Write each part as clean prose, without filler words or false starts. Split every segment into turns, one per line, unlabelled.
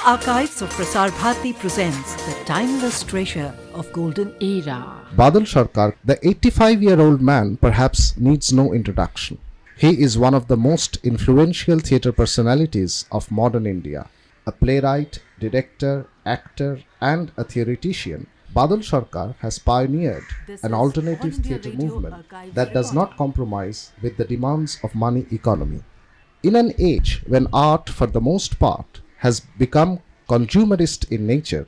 Archives of Prasar Bharati presents the timeless treasure of golden era.
Badal Sircar, the 85-year-old man, perhaps needs no introduction. He is one of the most influential theatre personalities of modern India. A playwright, director, actor and a theoretician, Badal Sircar has pioneered an alternative theatre movement that does not compromise with the demands of money economy. In an age when art, for the most part, has become consumerist in nature,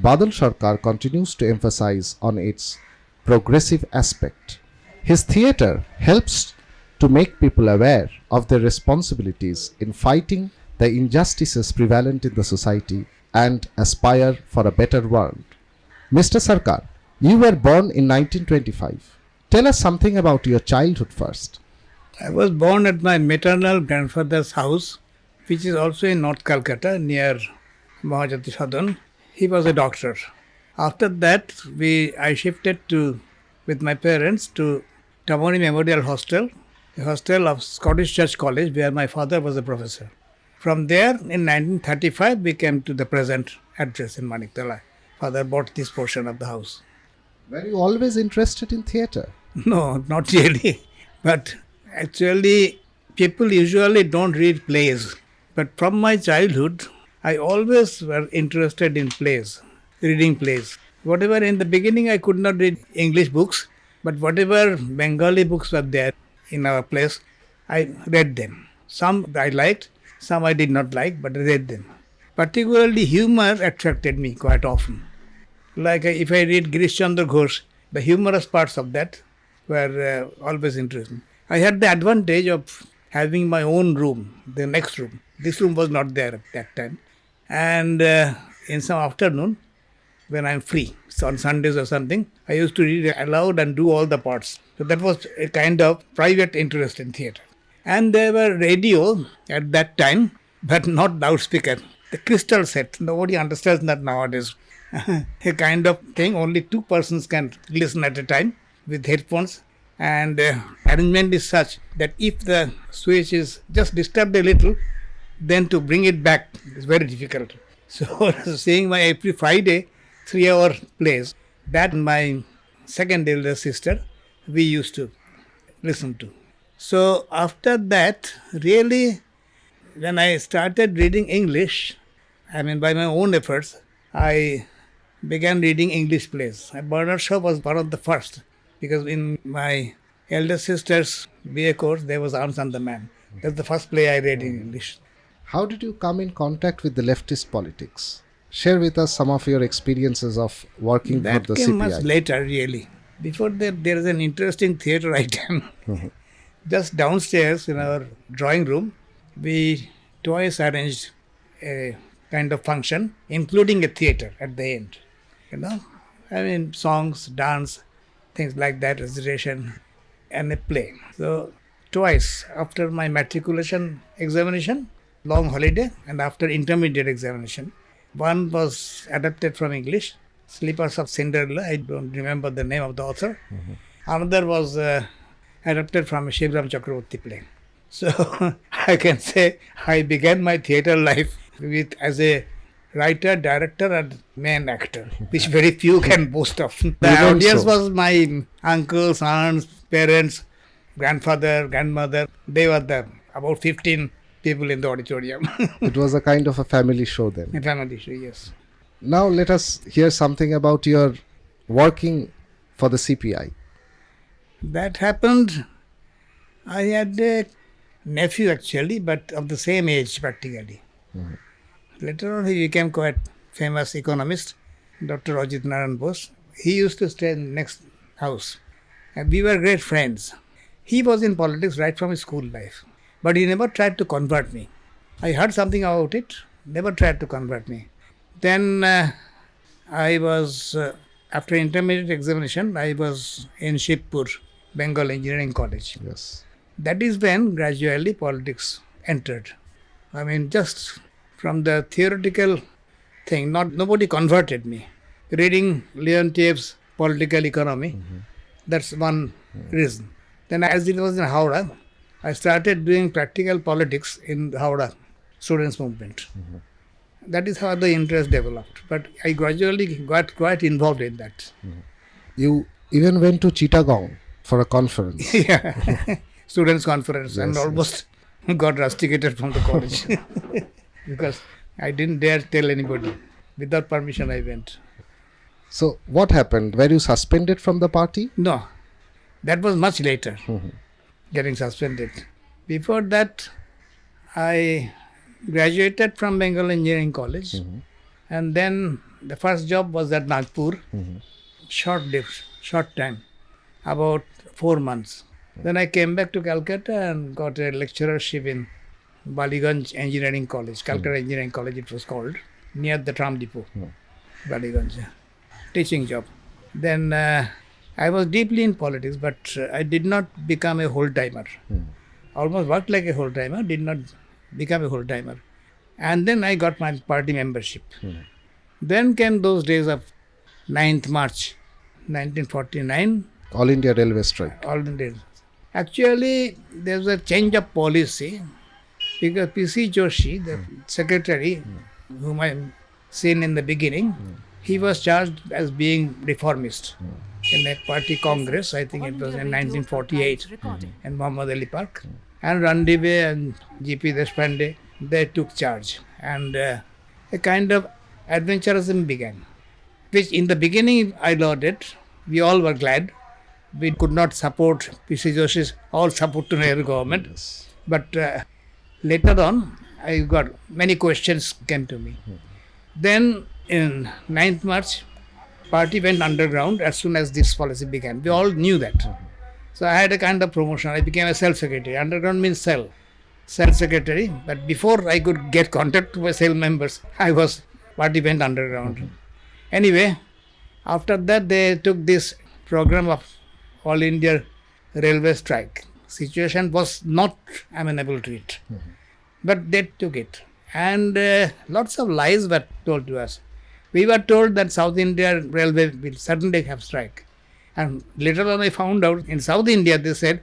Badal Sircar continues to emphasize on its progressive aspect. His theatre helps to make people aware of their responsibilities in fighting the injustices prevalent in the society and aspire for a better world. Mr. Sircar, you were born in 1925. Tell us something about your childhood first.
I was born at my maternal grandfather's house, which is also in North Calcutta near Mahajati Sadan. He was a doctor. After that, I shifted with my parents to Tamoni Memorial Hostel, a hostel of Scottish Church College where my father was a professor. From there, in 1935, we came to the present address in Maniktala. Father bought this portion of the house.
Were you always interested in theatre?
No, not really. But actually, people usually don't read plays. But from my childhood, I always were interested in plays, reading plays. Whatever in the beginning, I could not read English books, but whatever Bengali books were there in our place, I read them. Some I liked, some I did not like, but I read them. Particularly humor attracted me quite often. Like if I read Girish Chandra Ghosh, the humorous parts of that were always interesting. I had the advantage of having my own room, the next room. This room was not there at that time. And in some afternoon, when I'm free, so on Sundays or something, I used to read aloud and do all the parts. So that was a kind of private interest in theatre. And there were radio at that time, but not loudspeaker. The crystal set, nobody understands that nowadays. A kind of thing, only two persons can listen at a time with headphones. And arrangement is such that if the switch is just disturbed a little, then to bring it back is very difficult. So seeing my every Friday 3-hour plays, that my second elder sister, we used to listen to. So after that, really, when I started reading English, by my own efforts, I began reading English plays. Bernard Shaw was one of the first, because in my elder sister's BA course, there was Arms and the Man. That's the first play I read in English.
How did you come in contact with the leftist politics? Share with us some of your experiences of working for the CPI.
That came much later, really. Before that, there is an interesting theatre item. Just downstairs in our drawing room, we twice arranged a kind of function, including a theatre at the end. Songs, dance, things like that, recitation, and a play. So twice after my matriculation examination, long holiday, and after intermediate examination. One was adapted from English, Sleepers of Cinderella. I don't remember the name of the author. Another was adapted from a Shivram Chakraborty play. So I can say I began my theatre life as a writer, director and main actor, which very few can boast of. The audience was my uncles, aunts, parents, grandfather, grandmother. They were about 15 people in the auditorium.
It was a kind of a family show then.
A family show, yes.
Now let us hear something about your working for the CPI.
That happened. I had a nephew actually, but of the same age practically. Later on he became quite famous economist, Dr. Ajit Narayan Bose. He used to stay in the next house. And we were great friends. He was in politics right from his school life. But he never tried to convert me. I heard something about it, never tried to convert me. Then I was, after intermediate examination, I was in Shibpur, Bengal Engineering College.
Yes.
That is when gradually politics entered. Just from the theoretical thing, nobody converted me. Reading Leontiev's Political Economy, that's one reason. Then as it was in Howrah, I started doing practical politics in Howrah students movement. That is how the interest developed. But I gradually got quite involved in that.
You even went to Chittagong for a conference.
Yeah, students' conference, and
Yes,
almost got rusticated from the college because I didn't dare tell anybody. Without permission, I went.
So what happened? Were you suspended from the party?
No, that was much later, getting suspended. Before that, I graduated from Bengal Engineering College, and then the first job was at Nagpur. Short time, about 4 months. Then I came back to Calcutta and got a lecturership in Baliganj Engineering College, Calcutta Engineering College it was called, near the tram depot, Baliganj. Teaching job. Then I was deeply in politics, but I did not become a whole-timer. Almost worked like a whole-timer, did not become a whole-timer. And then I got my party membership. Then came those days of 9th March, 1949.
All India Railway strike.
All the days. Actually, there was a change of policy because P.C. Joshi, the secretary, whom I seen in the beginning, he was charged as being reformist in a party congress. I think it was in 1948 in Muhammad Ali Park. And Randive and G.P. Deshpande, they took charge. And a kind of adventurism began, which in the beginning I loved it. We all were glad. We could not support P.C. Joshi's all support to Nehru government.
Yes.
But later on, I got many questions came to me. Then in 9th March, party went underground as soon as this policy began. We all knew that. So I had a kind of promotion. I became a cell secretary. Underground means cell secretary. But before I could get contact with cell members, party went underground. Anyway, after that they took this program of All India Railway strike. Situation was not amenable to it. But they took it. And lots of lies were told to us. We were told that South India Railway will certainly have strike. And later on I found out in South India they said,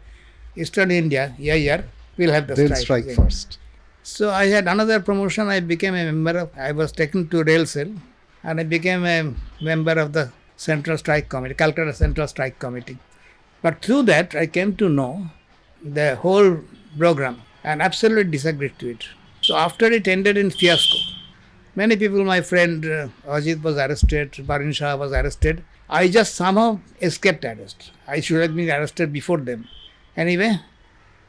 Eastern India, we'll have the
They'll
strike.
strike first.
So I had another promotion. I became a member of, I was taken to rail cell and I became a member of the Central Strike Committee, Calcutta Central Strike Committee. But through that I came to know the whole program and absolutely disagreed to it. So after it ended in fiasco, many people, my friend Ajit was arrested, Barin Shah was arrested. I just somehow escaped arrest. I should have been arrested before them. Anyway,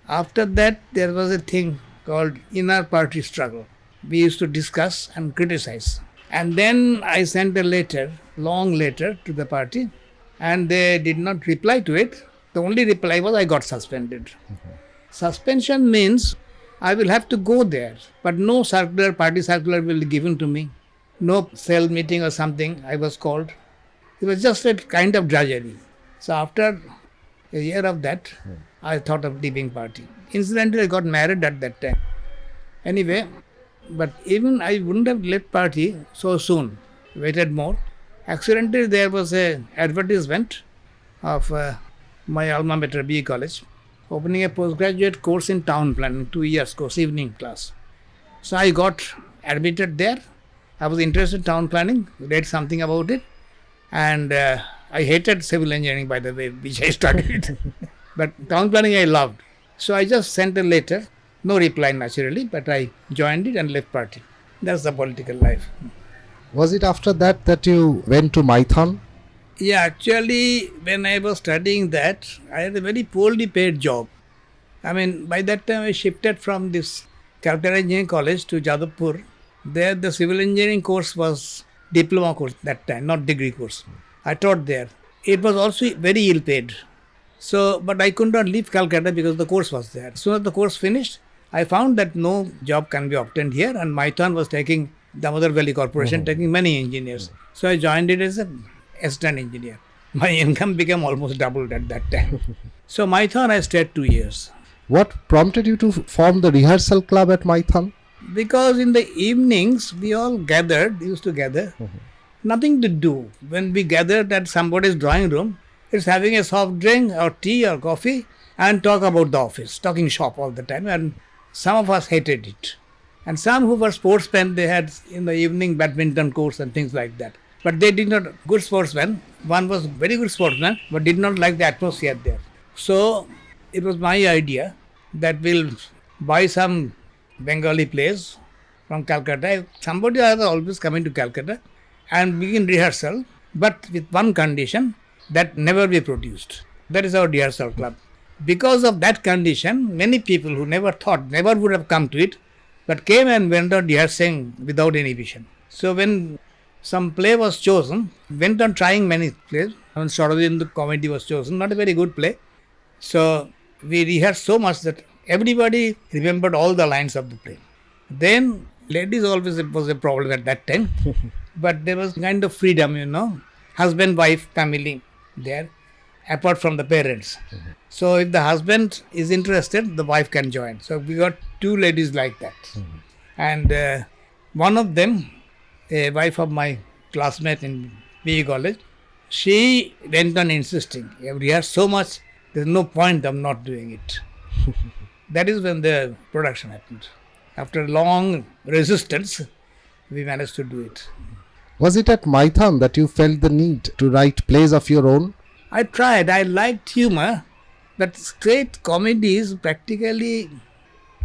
after that there was a thing called inner party struggle. We used to discuss and criticize. And then I sent a letter, long letter to the party, and they did not reply to it. The only reply was I got suspended. Suspension means I will have to go there, but no circular, party circular will be given to me. No cell meeting or something I was called. It was just a kind of drudgery. So after a year of that, I thought of leaving party. Incidentally, I got married at that time. Anyway, but even I wouldn't have left party so soon. Waited more. Accidentally, there was an advertisement of my alma mater, BE College, opening a postgraduate course in town planning, 2 years course, evening class. So I got admitted there. I was interested in town planning, read something about it, and I hated civil engineering, by the way, which I studied. But town planning I loved. So I just sent a letter, no reply naturally, but I joined it and left party. That's the political life.
Was it after that that you went to Maithon?
Yeah, actually, when I was studying that, I had a very poorly paid job. I mean, by that time I shifted from this Calcutta Engineering College to Jadavpur. There the civil engineering course was diploma course that time, not degree course. I taught there. It was also very ill paid. So, but I could not leave Calcutta because the course was there. As soon as the course finished, I found that no job can be obtained here, and Maithon was taking, Damodar Valley Corporation, taking many engineers. So I joined it as an assistant engineer. My income became almost doubled at that time. So Maithon I stayed 2 years.
What prompted you to form the rehearsal club at Maithon?
Because in the evenings, we all used to gather. Nothing to do. When we gathered at somebody's drawing room, it's having a soft drink or tea or coffee and talk about the office, talking shop all the time. And some of us hated it. And some who were sportsmen, they had in the evening badminton courts and things like that. But they did not, good sportsmen. One was very good sportsman, but did not like the atmosphere there. So it was my idea that we'll buy some Bengali plays from Calcutta. Somebody was always coming to Calcutta and begin rehearsal, but with one condition, that never be produced. That is our rehearsal club. Because of that condition, many people who never thought, never would have come to it, but came and went on rehearsing without any vision. So when some play was chosen, went on trying many plays. When Shatabdi, the comedy was chosen, not a very good play. So we rehearsed so much that everybody remembered all the lines of the play. Then ladies always was a problem at that time, but there was kind of freedom, husband, wife, family there, apart from the parents. So if the husband is interested, the wife can join. So we got two ladies like that. And one of them, a wife of my classmate in BE college, she went on insisting, we have so much, there's no point of not doing it. That is when the production happened. After long resistance, we managed to do it.
Was it at Maithan that you felt the need to write plays of your own?
I tried. I liked humor, but straight comedy is practically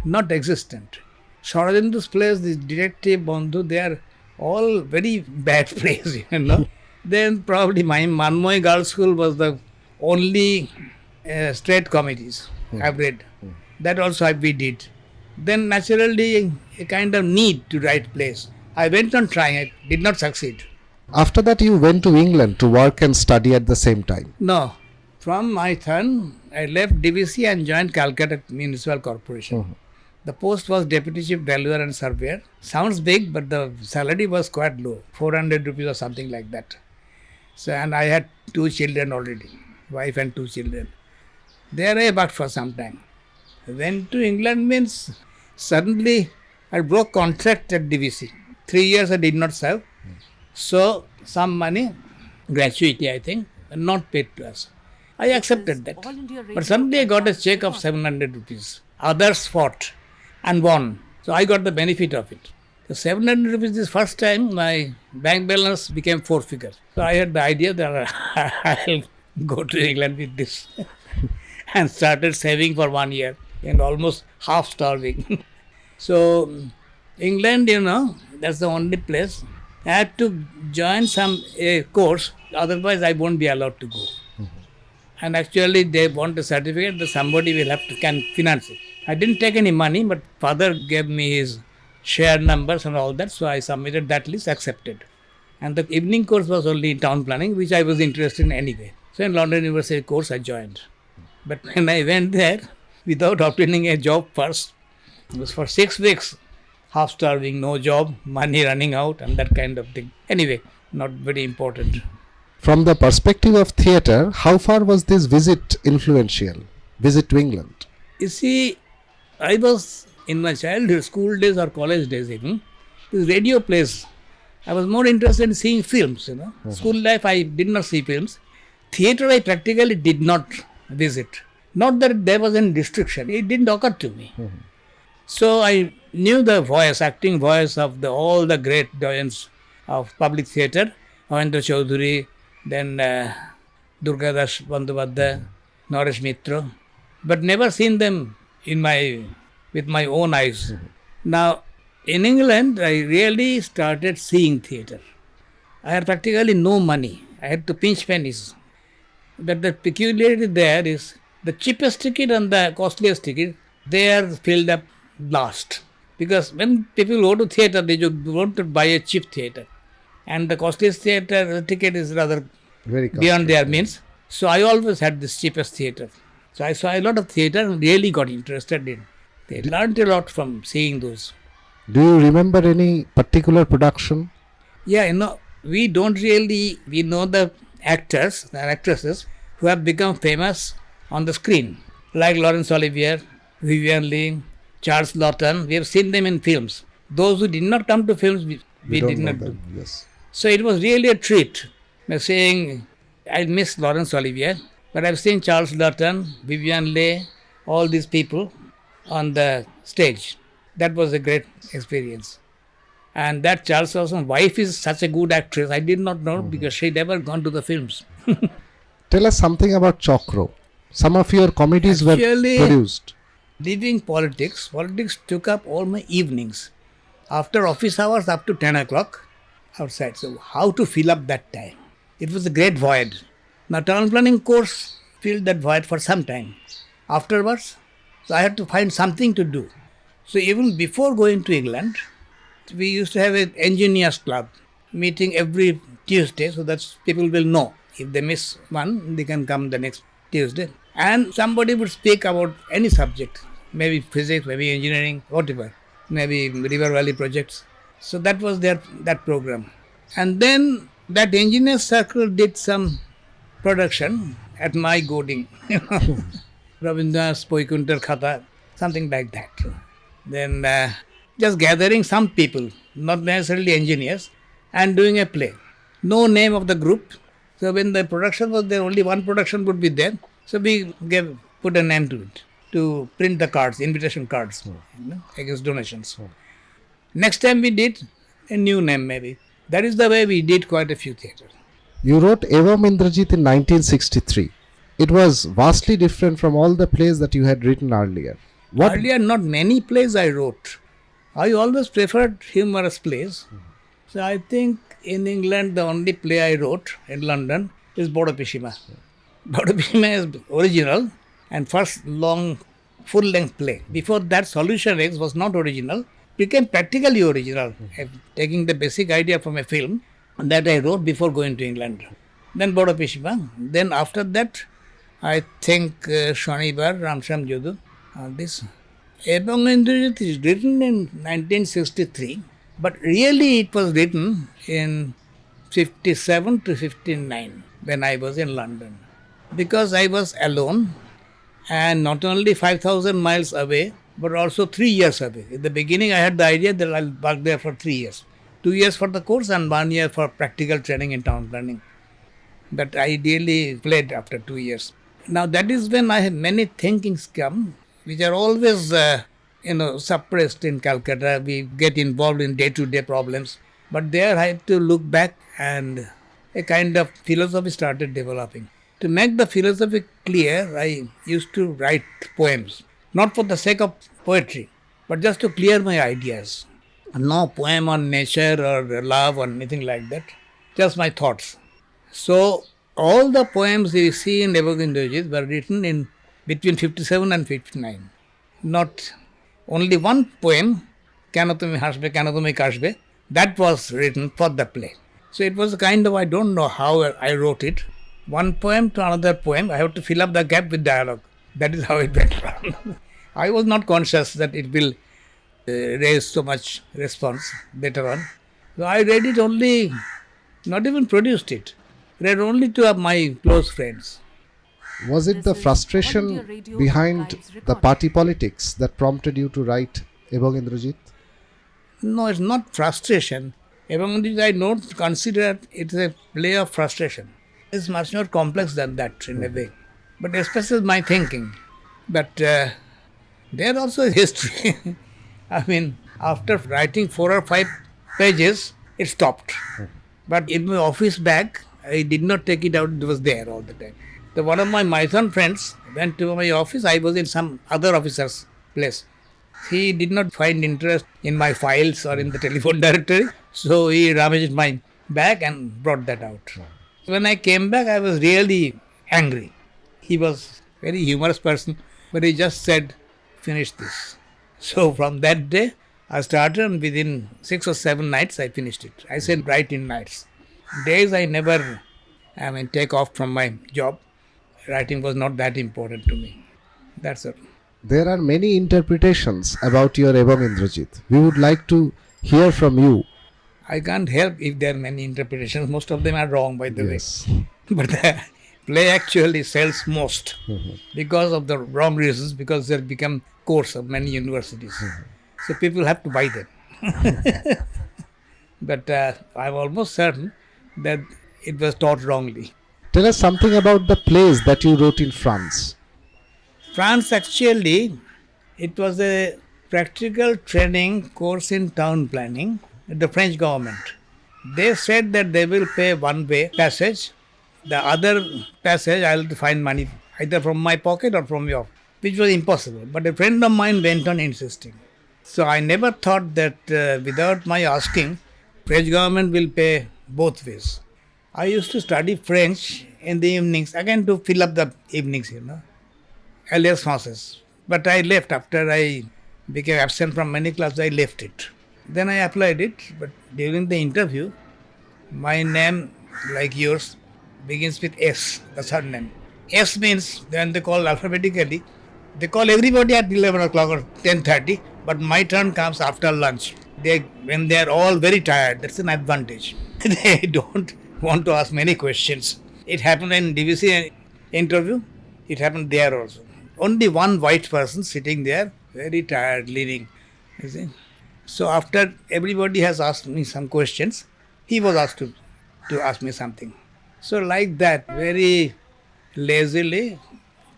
not existent. Sharadindu's plays, the detective Bandhu, they are all very bad plays, Then probably my Manmoy Girls' School was the only straight comedies I've read. That also we did. Then naturally a kind of need to write plays. I went on trying it, did not succeed.
After that you went to England to work and study at the same time.
No. From Maithan, I left DVC and joined Calcutta Municipal Corporation. The post was Deputy Chief Valuer and Surveyor. Sounds big, but the salary was quite low, 400 rupees or something like that. So, and I had 2 children already, wife and 2 children. There I worked for some time. Went to England means suddenly I broke contract at DVC. 3 years I did not serve. So some money, gratuity I think, not paid to us. I accepted that. But suddenly I got a check of 700 rupees. Others fought and won. So I got the benefit of it. So 700 rupees this first time my bank balance became 4 figures. So I had the idea that I'll go to England with this. And started saving for 1 year and almost half starving. So England, that's the only place. I had to join a course, otherwise I won't be allowed to go. And actually they want a certificate that somebody will can finance it. I didn't take any money, but father gave me his share numbers and all that, so I submitted that list, accepted. And the evening course was only town planning, which I was interested in anyway. So in London University course I joined. But when I went there, without obtaining a job first, it was for 6 weeks, half starving, no job, money running out and that kind of thing. Anyway, not very important.
From the perspective of theatre, how far was this visit influential? Visit to England?
You see, I was in my childhood, school days or college days even, these radio plays. I was more interested in seeing films, School life I did not see films. Theatre I practically did not visit. Not that there was any restriction, it didn't occur to me. So I knew the voice, acting voice of all the great giants of public theatre, Mahendra Chaudhary, then Durgadas Bandyopadhyay, Naresh Mitra, but never seen them with my own eyes. Now, in England, I really started seeing theatre. I had practically no money. I had to pinch pennies. But the peculiarity there is the cheapest ticket and the costliest ticket, they are filled up last. Because when people go to theatre, they want to buy a cheap theatre. And the costliest theatre ticket is rather
Very
beyond their means. So I always had this cheapest theatre. So I saw a lot of theatre and really got interested in. They learned a lot from seeing those.
Do you remember any particular production?
Yeah, we know the actors and actresses who have become famous on the screen, like Laurence Olivier, Vivian Leigh, Charles Lawton. We have seen them in films. Those who did not come to films, we did not do.
Yes.
So it was really a treat. Saying, I miss Laurence Olivier, but I've seen Charles Lawton, Vivian Leigh, all these people on the stage. That was a great experience. And that Charles Dawson's wife is such a good actress. I did not know because she never gone to the films.
Tell us something about Chokro. Some of your comedies
Actually,
were produced.
Leaving politics took up all my evenings. After office hours up to 10 o'clock outside. So how to fill up that time? It was a great void. Now town planning course filled that void for some time. Afterwards, so I had to find something to do. So even before going to England, we used to have an engineers club meeting every Tuesday so that people will know. If they miss one, they can come the next Tuesday. And somebody would speak about any subject, maybe physics, maybe engineering, whatever, maybe River Valley projects. So that was that program. And then that engineers circle did some production at my goading. Rabindranath Poikuntar Khata, something like that. Then just gathering some people, not necessarily engineers, and doing a play. No name of the group. So when the production was there, only one production would be there. So we put a name to it, to print the cards, invitation cards, against donations. Next time we did a new name maybe. That is the way we did quite a few theatres.
You wrote Ebong Indrajit in 1963. It was vastly different from all the plays that you had written earlier.
Earlier, not many plays I wrote. I always preferred humorous plays. So I think in England, the only play I wrote in London is Bodo Pishima. Bodo Pishima is original and first long full-length play. Before that, Solution X was not original, became practically original, taking the basic idea from a film that I wrote before going to England. Then Bodo Pishima. Then after that, I think Shanibar, Ramsham Jodu, this. Ebong Indrajit is written in 1963, but really it was written in 57 to 59 when I was in London. Because I was alone and not only 5,000 miles away, but also 3 years away. In the beginning, I had the idea that I'll work there for 3 years. 2 years for the course and 1 year for practical training in town planning. But I ideally fled after 2 years. Now that is when I had many thinkings come, which are always, suppressed in Calcutta. We get involved in day-to-day problems. But there I had to look back and a kind of philosophy started developing. To make the philosophy clear, I used to write poems. Not for the sake of poetry, but just to clear my ideas. No poem on nature or love or anything like that. Just my thoughts. So all the poems you see in Ebong Indrajit were written in between 57 and 59. Not only one poem, Keno Tumi Hasbe, Keno Tumi Kashbe, that was written for the play. So it was a kind of, I don't know how I wrote it. One poem to another poem, I have to fill up the gap with dialogue. That is how it went on. I was not conscious that it will raise so much response later on. So I read it only, not even produced it. Read only to my close friends.
Was it the frustration behind the party politics that prompted you to write Ebong Indrajit?
No, it's not frustration. Ebong Indrajit, I don't consider it a play of frustration. It's much more complex than that in a way. But especially my thinking. But there also is history. I mean, after writing 4 or 5 pages, it stopped. But in my office bag, I did not take it out, it was there all the time. So one of my Mython friends went to my office, I was in some other officer's place. He did not find interest in my files or in the telephone directory, so he rummaged my bag and brought that out. When I came back, I was really angry. He was a very humorous person, but he just said, finish this. So from that day, I started and within 6 or 7 nights, I finished it. I said, write in nights. Days I never, take off from my job. Writing was not that important to me. That's it.
There are many interpretations about your Ebong Indrajit. We would like to hear from you.
I can't help if there are many interpretations. Most of them are wrong, by the
Yes.
way. But the play actually sells most because of the wrong reasons, because they become course of many universities. So people have to buy them. But I'm almost certain that it was taught wrongly.
Tell us something about the plays that you wrote in France.
France actually, it was a practical training course in town planning at the French government. They said that they will pay one way passage. The other passage I will have to find money either from my pocket or from your, which was impossible. But a friend of mine went on insisting. So I never thought that without my asking, French government will pay both ways. I used to study French in the evenings, again to fill up the evenings, alias français. But I left after I became absent from many classes, I left it. Then I applied it, but during the interview, my name, like yours, begins with S, the surname. S means, when they call alphabetically, they call everybody at 11 o'clock or 10:30, but my turn comes after lunch. When they are all very tired, that's an advantage. They don't want to ask many questions. It happened in DVC interview, it happened there also. Only one white person sitting there, very tired, leaning. You see? So after everybody has asked me some questions, he was asked to ask me something. So like that, very lazily,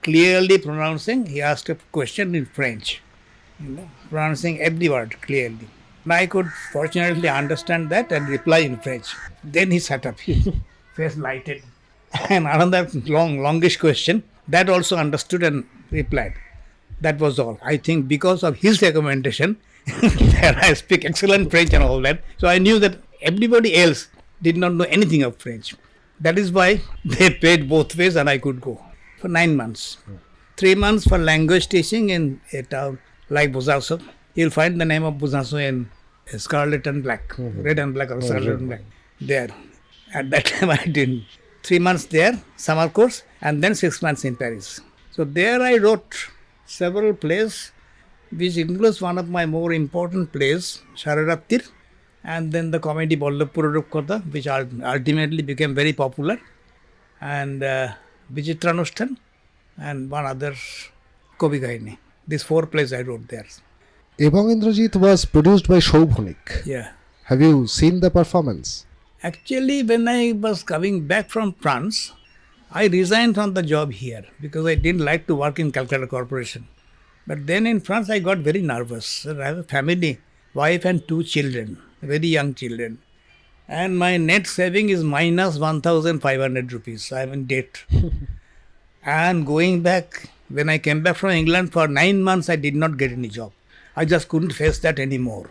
clearly pronouncing, he asked a question in French, pronouncing every word clearly. And I could fortunately understand that and reply in French. Then he sat up, face lighted. And another longish question, that also understood and replied. That was all. I think because of his recommendation, that I speak excellent French and all that. So I knew that everybody else did not know anything of French. That is why they paid both ways and I could go for 9 months. 3 months for language teaching in a town like Besançon. You'll find the name of Besançon in Scarlet and Black, Red and Black or Scarlet and Black. There. At that time I did 3 months there, summer course, and then 6 months in Paris. So there I wrote several plays, which includes one of my more important plays, Shatabdi, and then the comedy Vallabhpur Rupkatha, which ultimately became very popular, and Vichitranushthan, and one other, Kobi Kahini. These 4 plays I wrote there.
Ebong Indrajit was produced by Shoubhonik.
Yeah.
Have you seen the performance?
Actually, when I was coming back from France, I resigned from the job here because I didn't like to work in Calcutta Corporation. But then in France, I got very nervous. I have a family, wife and 2 children, very young children. And my net saving is minus 1,500 rupees. I am in debt. And going back, when I came back from England for 9 months, I did not get any job. I just couldn't face that anymore.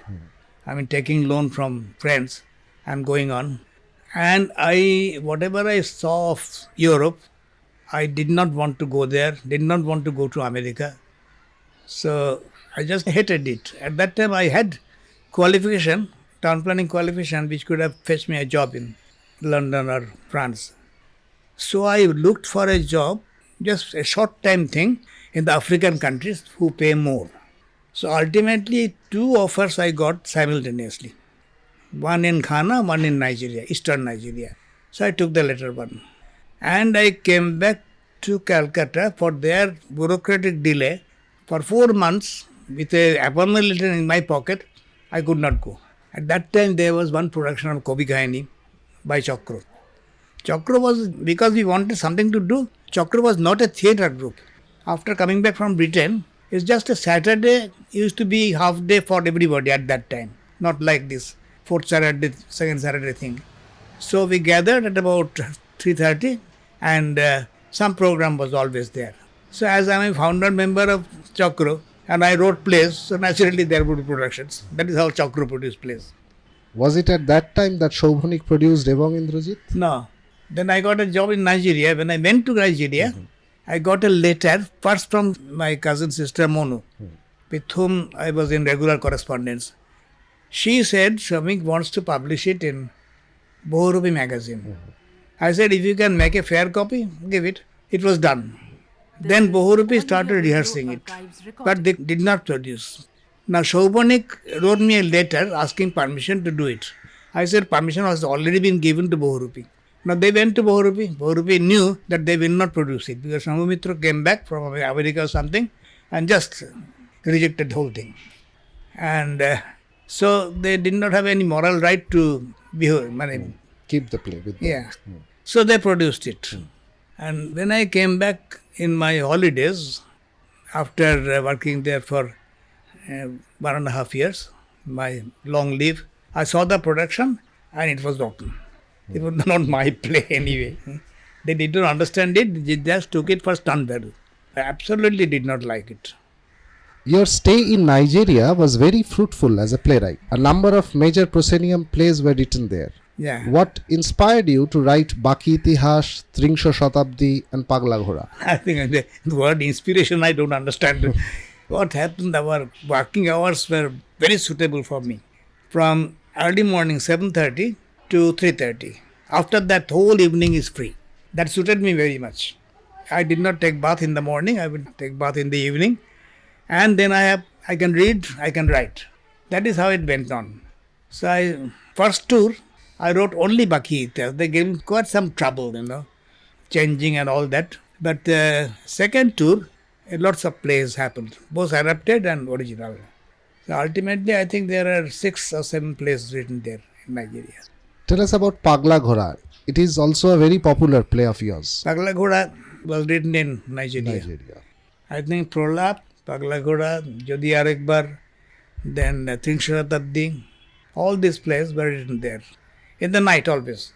I mean, taking loan from friends and going on. And whatever I saw of Europe, I did not want to go there, did not want to go to America. So I just hated it. At that time I had qualification, town planning qualification, which could have fetched me a job in London or France. So I looked for a job, just a short time thing, in the African countries who pay more. So ultimately 2 offers I got simultaneously. One in Ghana, one in Nigeria, Eastern Nigeria. So I took the latter one. And I came back to Calcutta for their bureaucratic delay. For 4 months, with a appointment letter in my pocket, I could not go. At that time, there was one production of Kobi Kahini by Chakro. Chakro was, because we wanted something to do, Chakro was not a theatre group. After coming back from Britain, it's just a Saturday, used to be half day for everybody at that time. Not like this 4th Saturday, 2nd Saturday thing. So we gathered at about 3:30 and some program was always there. So as I am a founder member of Chakro and I wrote plays, so naturally there would be productions. That is how Chakro produced plays.
Was it at that time that Shoubhonik produced Ebong Indrajit?
No. Then I got a job in Nigeria. When I went to Nigeria, I got a letter first from my cousin sister Monu, with whom I was in regular correspondence. She said Shamik wants to publish it in Bohurupi magazine. I said, if you can make a fair copy, give it. It was done. Then Bohurupi started rehearsing it, but they did not produce. Now Shoubhonik wrote me a letter asking permission to do it. I said permission has already been given to Bohurupi. Now they went to Bharati. Bharati knew that they will not produce it because Shambhu Mitra came back from America or something and just rejected the whole thing. And so they did not have any moral right to
keep the play with them.
Yeah. So they produced it. And when I came back in my holidays, after working there for 1.5 years, my long leave. I saw the production and it was rotten. It was not my play anyway. They did not understand it, they just took it for stunt value. I absolutely did not like it.
Your stay in Nigeria was very fruitful as a playwright. A number of major proscenium plays were written there.
Yeah.
What inspired you to write Baki Itihash, Tringsho Shatabdi and Pagla Ghora?
I think the word inspiration I don't understand. What happened, our working hours were very suitable for me. From early morning 7:30 to 3:30. After that, whole evening is free. That suited me very much. I did not take bath in the morning, I would take bath in the evening. And then I can read, I can write. That is how it went on. So first tour, I wrote only Baki Itihash. They gave me quite some trouble, changing and all that. But second tour, lots of plays happened, both adapted and original. So ultimately, I think there are 6 or 7 plays written there in Nigeria.
Tell us about Pagla Ghora. It is also a very popular play of yours.
Pagla Ghora was written in Nigeria. I think Prolap, Pagla Ghora, Jodi Arekbar, then Tringsho Shatabdi, all these plays were written there. In the night always.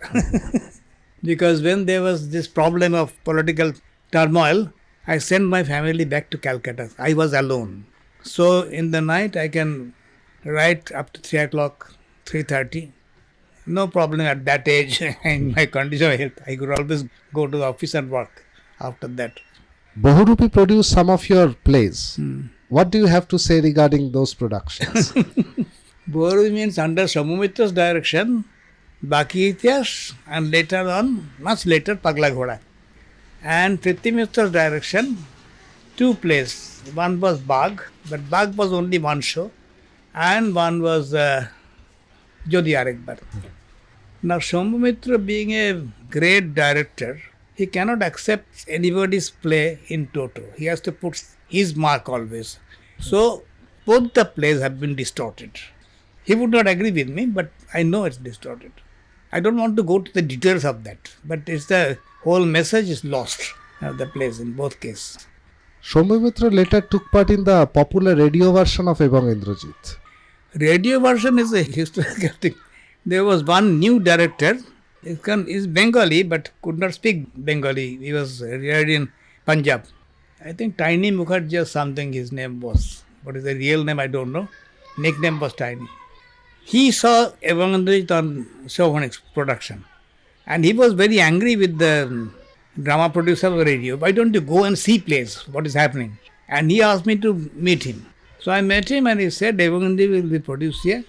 Because when there was this problem of political turmoil, I sent my family back to Calcutta. I was alone. So in the night I can write up to 3 o'clock, 3:30. No problem at that age in my condition of health. I could always go to the office and work after that.
Bahurupi produced some of your plays. What do you have to say regarding those productions?
Bahurupi means under Somumitra's direction, Baki Itihash, and later on, much later, Pagla Ghora. And Prithvi Mitra's direction, 2 plays. One was Bagh, but Bagh was only one show, and one was Jodi Arekbar. Now, Sombumitra being a great director, he cannot accept anybody's play in toto. He has to put his mark always. So, both the plays have been distorted. He would not agree with me, but I know it's distorted. I don't want to go to the details of that, but it's the whole message is lost of the plays in both cases.
Sombumitra later took part in the popular radio version of Ebong Indrajit.
Radio version is a historical thing. There was one new director, is Bengali but could not speak Bengali. He was reared in Punjab. I think Tiny Mukherjee or something his name was. What is the real name I don't know. Nickname was Tiny. He saw Ebong Indrajit on Shovanik's production and he was very angry with the drama producer of the radio. Why don't you go and see plays, what is happening? And he asked me to meet him. So I met him and he said Ebong Indrajit will be produced here.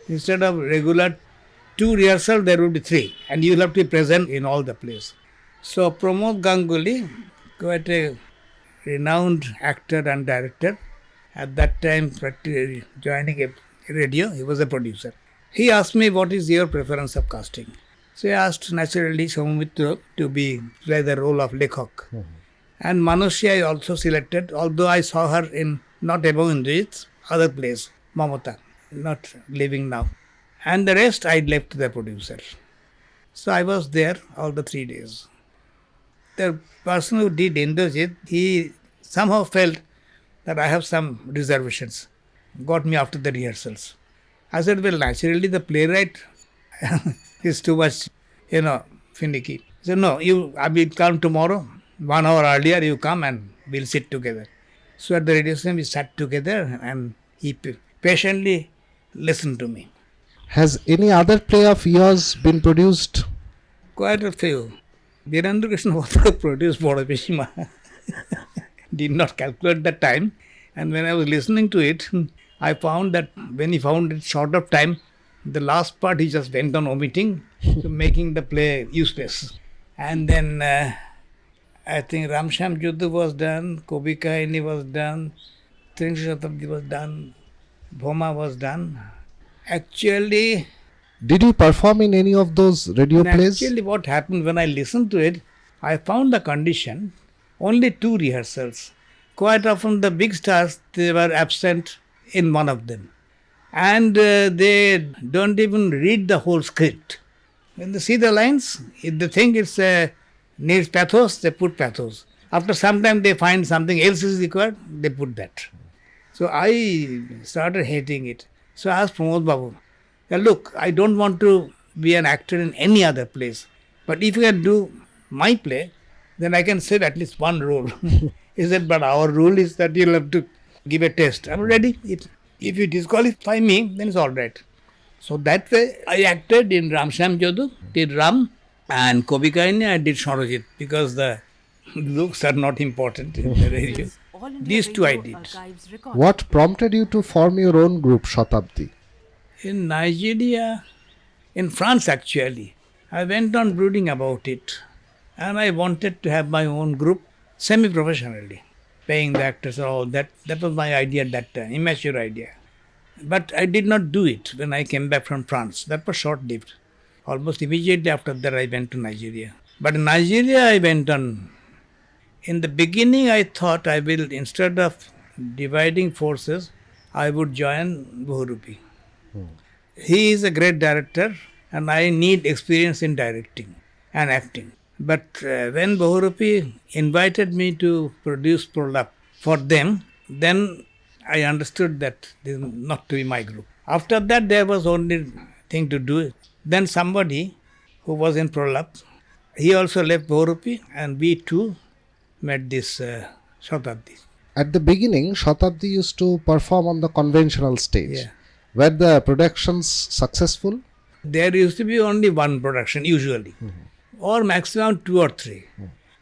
Instead of regular 2 rehearsals, there will be 3 and you will have to be present in all the plays. So Pramod Ganguly, quite a renowned actor and director, at that time practically joining a radio, he was a producer. He asked me, what is your preference of casting? So I asked naturally Soumitra to play the role of Lekhak. And Manushi I also selected, although I saw her in not Ebong Indrajit, other plays, Mamata, not living now. And the rest I left to the producer. So I was there all the 3 days. The person who did Indrajit, he somehow felt that I have some reservations. Got me after the rehearsals. I said, well, naturally the playwright is too much, finicky. He said, no, I will come tomorrow, 1 hour earlier, you come and we'll sit together. So at the radio station, we sat together and he patiently listened to me.
Has any other play of yours been produced?
Quite a few. Virendra Krishna Bhatta produced Bodapishima. Did not calculate the time. And when I was listening to it, I found that when he found it short of time, the last part he just went on omitting, to making the play useless. And then I think Ramsham Juddha was done, Kobi Kahini was done, Tringsho Shatabdi was done, Bhoma was done. Actually,
did you perform in any of those radio plays?
Actually, what happened when I listened to it, I found the condition, only 2 rehearsals. Quite often the big stars, they were absent in one of them. And they don't even read the whole script. When they see the lines, if they think it's needs pathos, they put pathos. After some time they find something else is required, they put that. So I started hating it. So I asked Pramod Babu, "Yeah, look, I don't want to be an actor in any other place. But if you can do my play, then I can save at least one role." He said, "But our rule is that you'll have to give a test." I'm ready. If you disqualify me, then it's all right. So that way, I acted in Ramsham Jodu, did Ram, and Kobikaini, I did Shorojit, because the looks are not important in the radio. These two I did.
What prompted you to form your own group, Shatabdi?
In Nigeria, in France actually, I went on brooding about it, and I wanted to have my own group semi-professionally, paying the actors and all that. That was my idea at that time, immature idea. But I did not do it when I came back from France. That was short-lived. Almost immediately after that, I went to Nigeria. But in Nigeria, I went on. In the beginning, I thought I will, instead of dividing forces, I would join Bharati. He is a great director, and I need experience in directing and acting. But when Bharati invited me to produce Prolap for them, then I understood that this is not to be my group. After that, there was only thing to do. Then somebody who was in Prolap, he also left Bharati, and we two met this Shatabdi.
At the beginning, Shatabdi used to perform on the conventional stage.
Yeah.
Were the productions successful?
There used to be only one production usually, or maximum 2 or 3.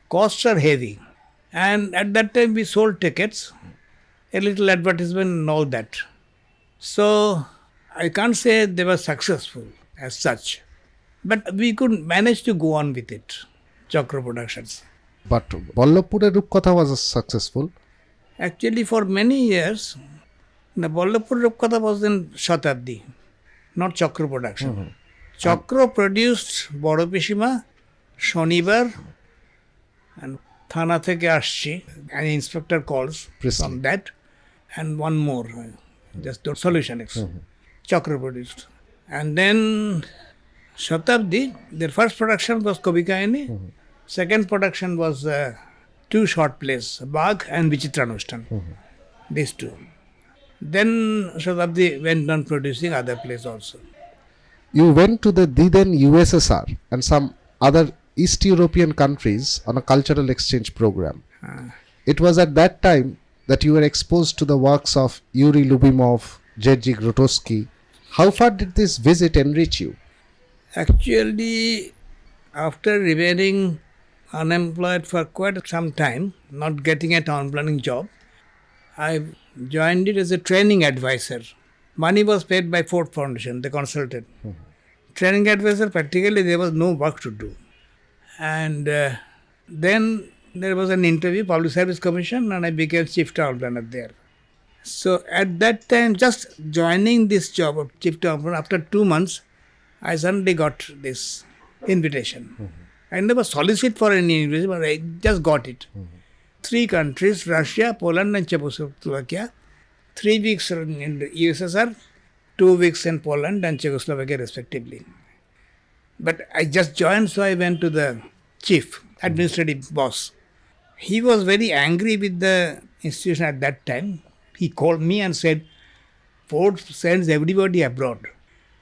Costs are heavy. And at that time we sold tickets, a little advertisement and all that. So I can't say they were successful as such. But we could manage to go on with it, Chakra Productions.
But Vallabhpure Rupkatha was successful.
Actually for many years, the Vallabhpur Rupkatha was in Shatabdi, not Chakra Production. Chakra produced Boro Pishima, Shonibar, and Thana Theke Aschi, an inspector calls from that, and one more, just the Solution X. Chakra produced. And then Shatabdi, their first production was Kobikaini, second production was 2 short plays, Bagh and Vichitranustan. These 2. Then Shatabdi went on producing other plays also.
You went to the then USSR and some other East European countries on a cultural exchange program. It was at that time that you were exposed to the works of Yuri Lubimov, Jerzy Grotowski. How far did this visit enrich you?
Actually, after remaining unemployed for quite some time, not getting a town planning job, I joined it as a training advisor. Money was paid by Ford Foundation, the consultant. Training advisor, practically there was no work to do. And then there was an interview, Public Service Commission, and I became chief town planner there. So at that time, just joining this job of chief town planner, after 2 months, I suddenly got this invitation. I never solicited for any invitation, but I just got it. 3 countries, Russia, Poland and Czechoslovakia. 3 weeks in the USSR, 2 weeks in Poland and Czechoslovakia respectively. But I just joined, so I went to the chief, administrative boss. He was very angry with the institution at that time. He called me and said, Ford sends everybody abroad.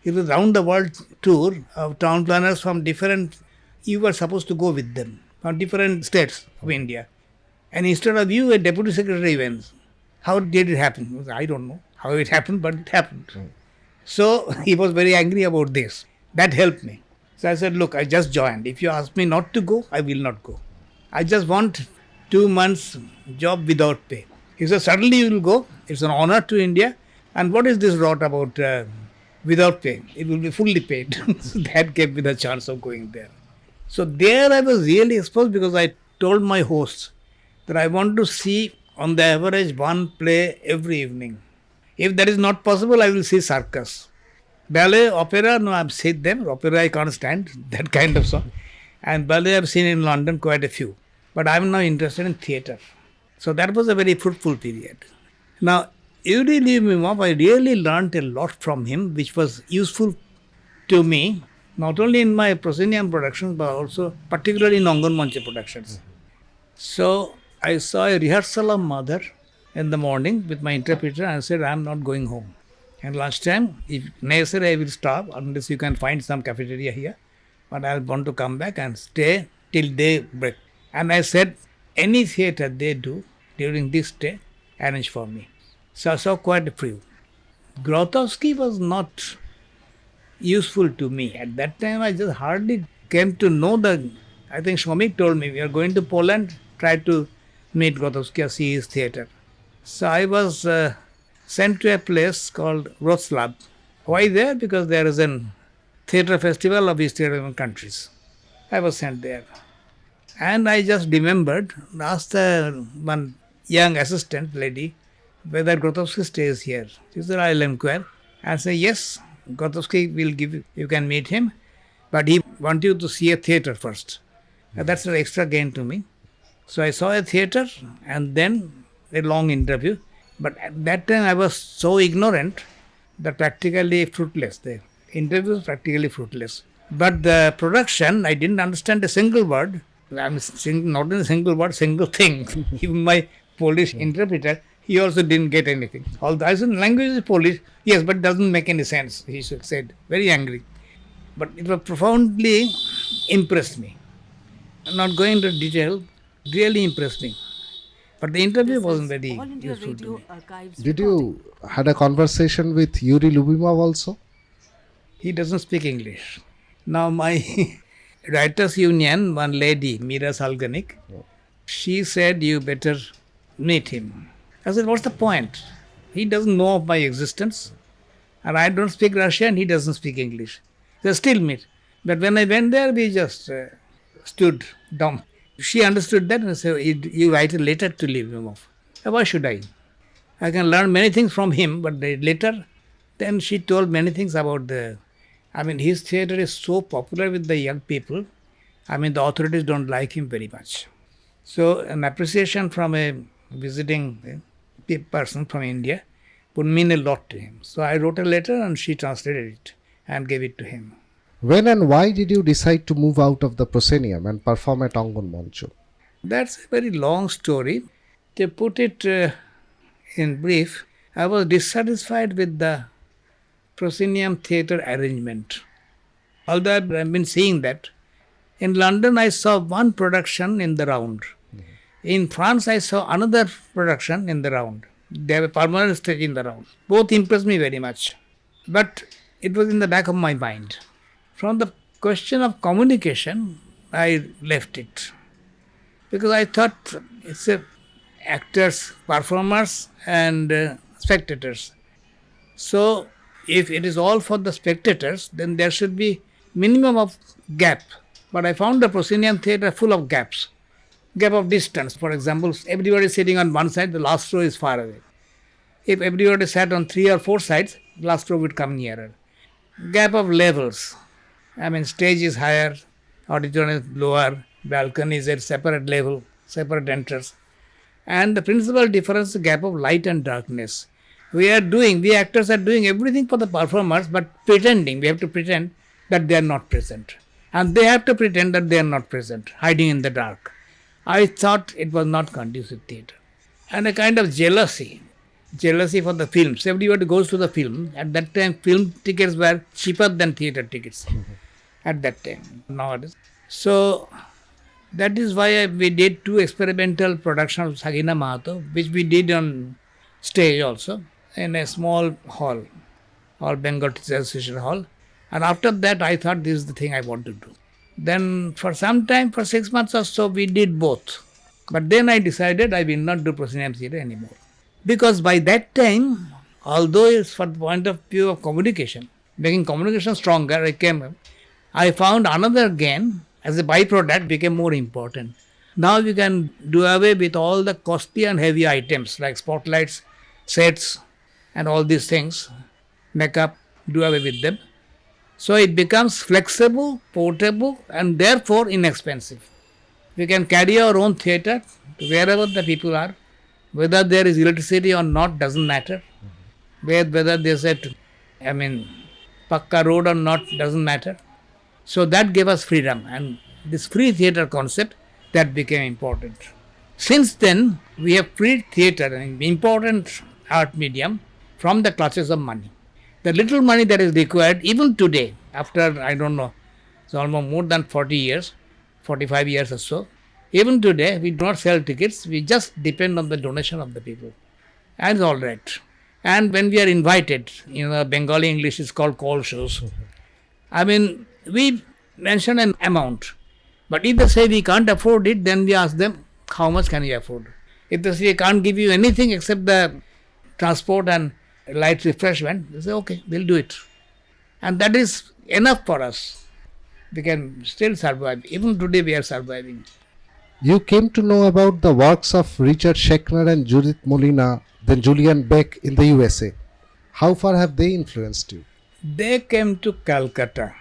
It was round the world tour of town planners from different, you were supposed to go with them, from different states of India. And instead of you, a deputy secretary went. How did it happen? I don't know how it happened, but it happened. So he was very angry about this. That helped me. So I said, look, I just joined. If you ask me not to go, I will not go. I just want 2 months job without pay. He said, suddenly you will go. It's an honor to India. And what is this rot about without pay? It will be fully paid. So that gave me the chance of going there. So there I was really exposed because I told my hosts that I want to see on the average 1 play every evening. If that is not possible, I will see circus. Ballet, opera, no, I've seen them. Opera I can't stand, that kind of song. And ballet I've seen in London quite a few. But I'm now interested in theatre. So that was a very fruitful period. Now, Yuri Lyubimov, I really learned a lot from him, which was useful to me, not only in my proscenium productions, but also particularly in Aanganmanch productions. So I saw a rehearsal of Mother in the morning with my interpreter and said, I'm not going home. And lunchtime, if necessary, I will stop unless you can find some cafeteria here. But I want to come back and stay till daybreak. And I said, any theatre they do during this day, arrange for me. So I saw quite a few. Grotowski was not useful to me. At that time, I just hardly came to know I think Shomik told me, we are going to Poland, try to meet Grotowski or see his theatre. So I was sent to a place called Wroclaw. Why there? Because there is a theatre festival of East European countries. I was sent there. And I just remembered, asked one young assistant lady whether Grotowski stays here. She said, I'll inquire. I said, yes, Grotowski will give you can meet him, but he wants you to see a theatre first. And that's an extra gain to me. So I saw a theatre and then a long interview. But at that time I was so ignorant that practically fruitless. The interview was practically fruitless. But the production, I didn't understand a single word. I'm not only a single word, single thing. Even my Polish interpreter, he also didn't get anything. Although I said, language is Polish. Yes, but it doesn't make any sense, he said, very angry. But it was profoundly impressed me. I'm not going into detail, really impressed me. But the interview wasn't very useful to me.
Did you had a conversation with Yuri Lubimov also?
He doesn't speak English. Now my writers union, one lady, Mira Salganik, she said, you better meet him. I said, what's the point? He doesn't know of my existence. And I don't speak Russian, he doesn't speak English. They still meet. But when I went there, we just stood dumb. She understood that and said, you write a letter to Lubimov. Why should I? I can learn many things from him, but later, then she told many things about his theatre is so popular with the young people. The authorities don't like him very much. So an appreciation from a visiting person from India would mean a lot to him. So I wrote a letter and she translated it and gave it to him.
When and why did you decide to move out of the proscenium and perform at Aanganmanch?
That's a very long story. To put it in brief, I was dissatisfied with the proscenium theatre arrangement. Although I've been seeing that. In London, I saw one production in the round. In France, I saw another production in the round. They have a permanent stage in the round. Both impressed me very much. But it was in the back of my mind. From the question of communication, I left it. Because I thought it's actors, performers and spectators. So, if it is all for the spectators, then there should be minimum of gap. But I found the proscenium theatre full of gaps. Gap of distance. For example, everybody is sitting on one side, the last row is far away. If everybody sat on 3 or 4 sides, the last row would come nearer. Gap of levels. Stage is higher, auditorium is lower, balcony is at separate level, separate entrance. And the principal difference is gap of light and darkness. We actors are doing everything for the performers, but pretending, we have to pretend that they are not present. And they have to pretend that they are not present, hiding in the dark. I thought it was not conducive theatre. And a kind of jealousy for the films. Everybody goes to the film. At that time, film tickets were cheaper than theatre tickets. At that time, nowadays. So, that is why we did 2 experimental productions of Sagina Mahato, which we did on stage also, in a small hall, or Bengal Teachers Association hall. And after that, I thought this is the thing I want to do. Then for some time, for 6 months or so, we did both. But then I decided I will not do proscenium theatre anymore. Because by that time, although it's for the point of view of communication, making communication stronger, I found another gain as a byproduct became more important. Now we can do away with all the costly and heavy items like spotlights, sets and all these things, makeup, do away with them. So it becomes flexible, portable and therefore inexpensive. We can carry our own theatre to wherever the people are. Whether there is electricity or not doesn't matter. Whether there's Pakka road or not doesn't matter. So that gave us freedom, and this free theatre concept, that became important. Since then, we have freed theatre, an important art medium, from the clutches of money. The little money that is required, even today, after, I don't know, it's almost more than 40 years, 45 years or so, even today, we do not sell tickets, we just depend on the donation of the people. And it's all right. And when we are invited, Bengali English is called call shows. I mean, we mention an amount. But if they say we can't afford it, then we ask them, how much can you afford? If they say we can't give you anything except the transport and light refreshment, they say, okay, we'll do it. And that is enough for us. We can still survive. Even today we are surviving.
You came to know about the works of Richard Schechner and Judith Molina, then Julian Beck in the USA. How far have they influenced you?
They came to Calcutta.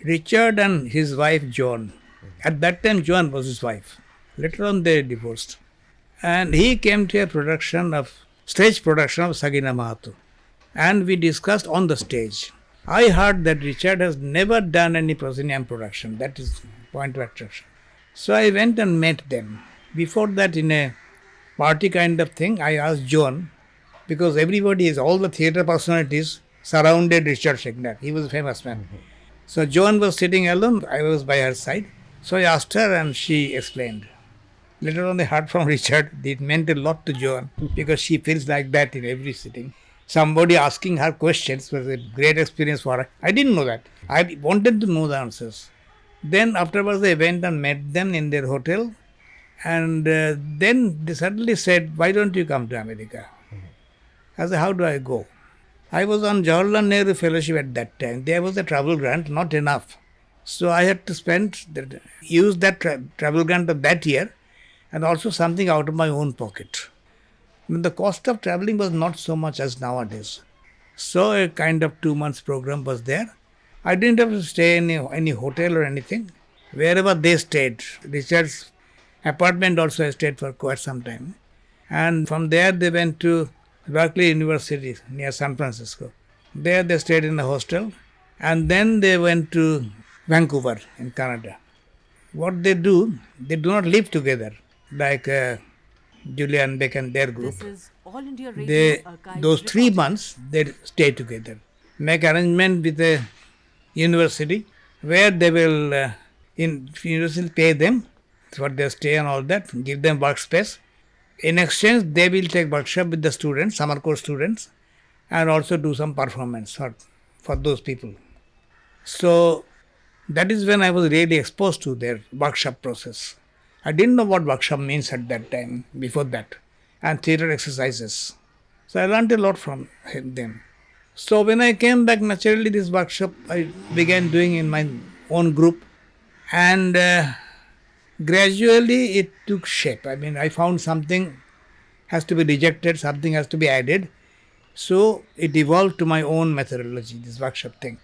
Richard and his wife Joan. At that time, Joan was his wife. Later on, they divorced. And he came to a stage production of Sagina Mahato. And we discussed on the stage. I heard that Richard has never done any proscenium production. That is point of attraction. So I went and met them. Before that, in a party kind of thing, I asked Joan, because all the theatre personalities surrounded Richard Schechner. He was a famous man. So Joan was sitting alone. I was by her side. So I asked her and she explained. Later on I heard from Richard, it meant a lot to Joan because she feels like that in every sitting. Somebody asking her questions was a great experience for her. I didn't know that. I wanted to know the answers. Then afterwards I went and met them in their hotel. And then they suddenly said, why don't you come to America? I said, how do I go? I was on Jawaharlal Nehru Fellowship at that time. There was a travel grant, not enough. So I had to use that travel grant of that year and also something out of my own pocket. The cost of traveling was not so much as nowadays. So a kind of 2 months program was there. I didn't have to stay in any hotel or anything. Wherever they stayed, Richard's apartment also I stayed for quite some time. And from there they went to Berkeley University near San Francisco. There they stayed in a hostel. And then they went to Vancouver in Canada. What they do not live together like Julian Beck and their group. Those 3 months they stay together. Make arrangement with the university where they will university pay them for their stay and all that, give them workspace. In exchange, they will take workshop with the students, summer course students, and also do some performance for those people. So that is when I was really exposed to their workshop process. I didn't know what workshop means at that time, before that, and theatre exercises. So I learned a lot from them. So when I came back, naturally this workshop I began doing in my own group, and gradually it took shape. I mean, I found something has to be rejected, something has to be added. So it evolved to my own methodology, this workshop thing.